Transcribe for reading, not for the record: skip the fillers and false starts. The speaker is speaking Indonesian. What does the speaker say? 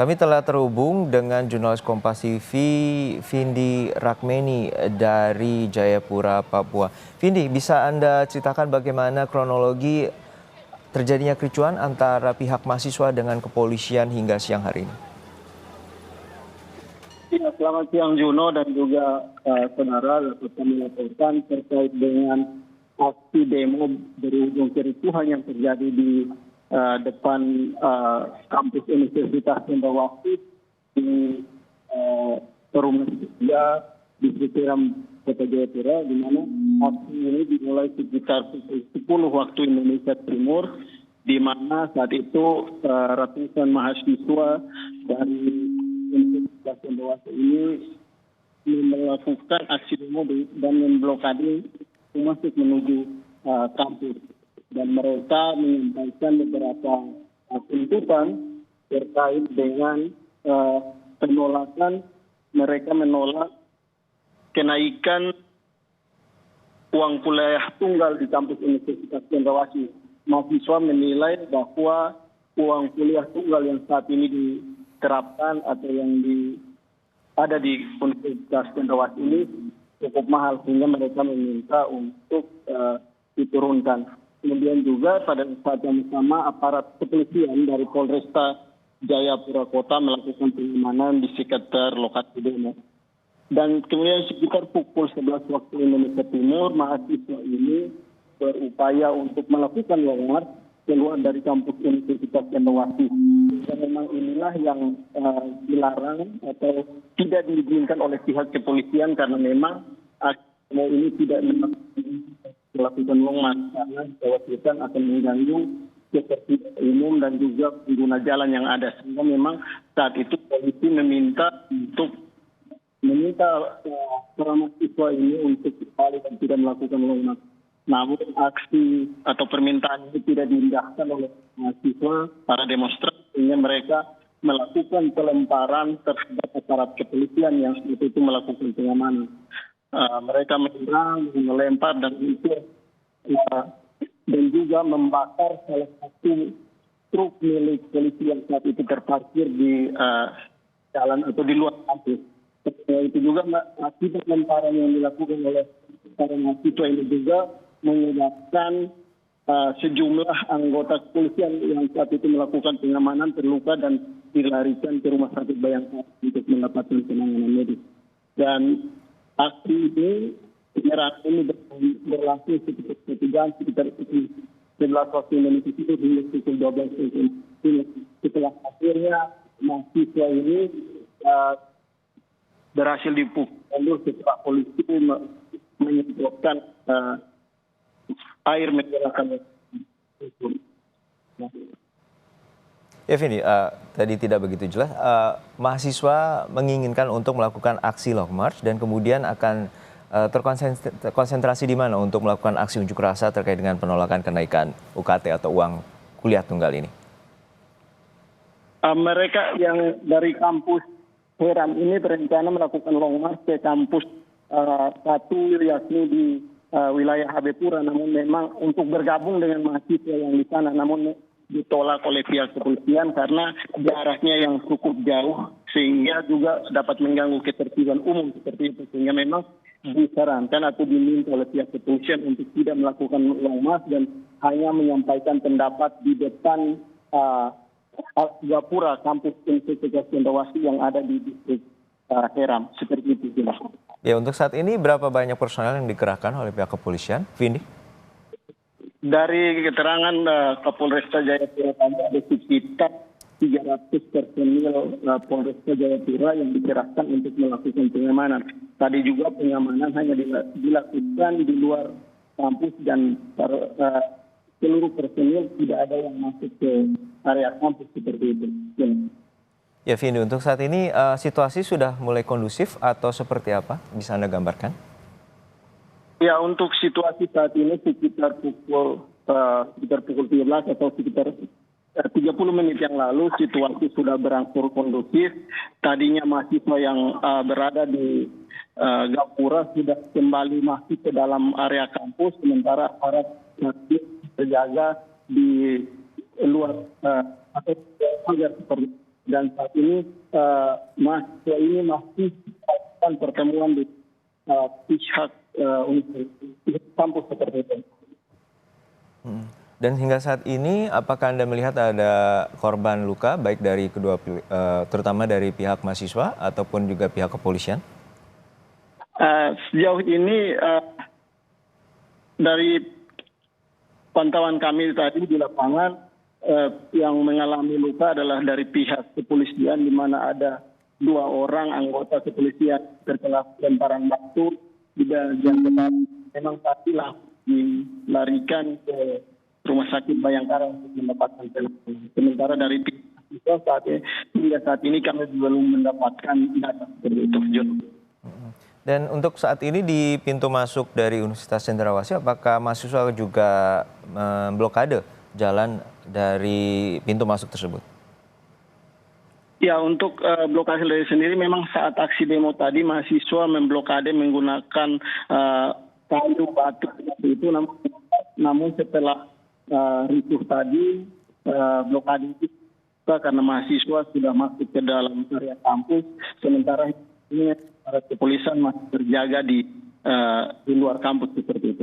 Kami telah terhubung dengan jurnalis Kompas TV, Vindi Rakmeni dari Jayapura, Papua. Vindi, bisa Anda ceritakan bagaimana kronologi terjadinya kericuan antara pihak mahasiswa dengan kepolisian hingga siang hari ini? Ya, selamat siang Juno dan juga saudara dapat kami laporkan terkait dengan aksi demo berujung kericuhan yang terjadi di depan kampus Universitas Cendrawasih di Rumah Kerja di Sekitaran Kota Jayapura, di mana aksi ini dimulai sekitar pukul 10 waktu Indonesia Timur, di mana saat itu ratusan mahasiswa dari Universitas Cendrawasih ini melakukan aksi demo dan memblokade masuk menuju kampus, dan mereka menyampaikan beberapa tuntutan terkait dengan penolakan. Mereka menolak kenaikan uang kuliah tunggal di kampus Universitas Cendrawasih. Mahasiswa menilai bahwa uang kuliah tunggal yang saat ini diterapkan atau yang ada di Universitas Cendrawasih ini cukup mahal, sehingga mereka meminta untuk diturunkan. Kemudian juga pada saat yang sama aparat kepolisian dari Polresta Jayapura Kota melakukan pengamanan di sekitar lokasi demo. Dan kemudian sekitar pukul 11 waktu Indonesia Timur, mahasiswa ini berupaya untuk melakukan long march keluar dari kampus Universitas Cendrawasih. Dan memang inilah yang dilarang atau tidak diizinkan oleh pihak kepolisian, karena memang aksi ini tidak melakukan long march karena dikhawatirkan akan mengganggu ketertiban umum dan juga pengguna jalan yang ada. Sehingga memang saat itu polisi meminta para mahasiswa ini untuk kembali dan tidak melakukan long march. Namun aksi atau permintaan ini tidak diindahkan oleh mahasiswa, para demonstran, sehingga mereka melakukan pelemparan terhadap aparat kepolisian yang seperti itu melakukan pengamanan. Mereka menyerang, melempar dan juga membakar salah satu truk milik polisi yang saat itu terparkir di jalan atau di luar kampus. Itu juga akibat lemparan yang dilakukan oleh para mahasiswa ini juga menyebabkan sejumlah anggota kepolisian yang saat itu melakukan pengamanan terluka dan dilarikan ke Rumah Sakit Bayangkara untuk mendapatkan penanganan medis. Dan aksi ini, penyerangan ini berlangsung sekitar 11 waktu Indonesia itu hingga pukul 12 waktu. Setelah akhirnya mahasiswa ini berhasil dipukul setelah polisi menyemprotkan air menggunakan. Ya Vini, tadi tidak begitu jelas. Mahasiswa menginginkan untuk melakukan aksi long march dan kemudian akan terkonsentrasi di mana untuk melakukan aksi unjuk rasa terkait dengan penolakan kenaikan UKT atau uang kuliah tunggal ini? Mereka yang dari kampus Heram ini berencana melakukan long march ke kampus satu, yakni di wilayah Habepura, namun memang untuk bergabung dengan mahasiswa yang di sana, namun ditolak oleh pihak kepolisian karena jaraknya yang cukup jauh sehingga juga dapat mengganggu ketertiban umum seperti itu, sehingga memang disarankan atau diminta oleh pihak kepolisian untuk tidak melakukan long march dan hanya menyampaikan pendapat di depan Jayapura, kampus Universitas Cendrawasih yang ada di distrik Heram, seperti itu. Ya, untuk saat ini berapa banyak personel yang dikerahkan oleh pihak kepolisian, Vindi? Dari keterangan Kapolresta Jayapura ada sekitar 300 personil Polresta Jayapura yang dikerahkan untuk melakukan pengamanan. Tadi juga pengamanan hanya dilakukan di luar kampus dan seluruh personil tidak ada yang masuk ke area kampus seperti itu. Ya Vindi, untuk saat ini situasi sudah mulai kondusif atau seperti apa? Bisa Anda gambarkan? Ya, untuk situasi saat ini sekitar pukul 13 atau sekitar 30 menit yang lalu situasi sudah berangsur kondusif. Tadinya mahasiswa yang berada di Gapura sudah kembali masuk ke dalam area kampus, sementara aparat masih terjaga di luar atau pagar seperti dan saat ini mahasiswa ini masih melakukan pertemuan di pihak kampus seperti itu. Dan hingga saat ini, apakah Anda melihat ada korban luka, baik dari terutama dari pihak mahasiswa ataupun juga pihak kepolisian? Sejauh ini dari pantauan kami tadi di lapangan, yang mengalami luka adalah dari pihak kepolisian, di mana ada 2 orang anggota kepolisian terkena lemparan batu di bagian kepala. Memang tadilah dilarikan ke Rumah Sakit Bayangkara untuk mendapatkan penanganan. Sementara dari pihak hingga saat ini kami belum mendapatkan data seperti itu, Jun. Dan untuk saat ini di pintu masuk dari Universitas Cendrawasih, apakah mahasiswa juga memblokade jalan dari pintu masuk tersebut? Ya, untuk blokade sendiri memang saat aksi demo tadi mahasiswa memblokade menggunakan kayu, batu seperti itu. Namun setelah ricuh tadi, blokade itu karena mahasiswa sudah masuk ke dalam area kampus, sementara ini para kepolisian masih terjaga di luar kampus seperti itu.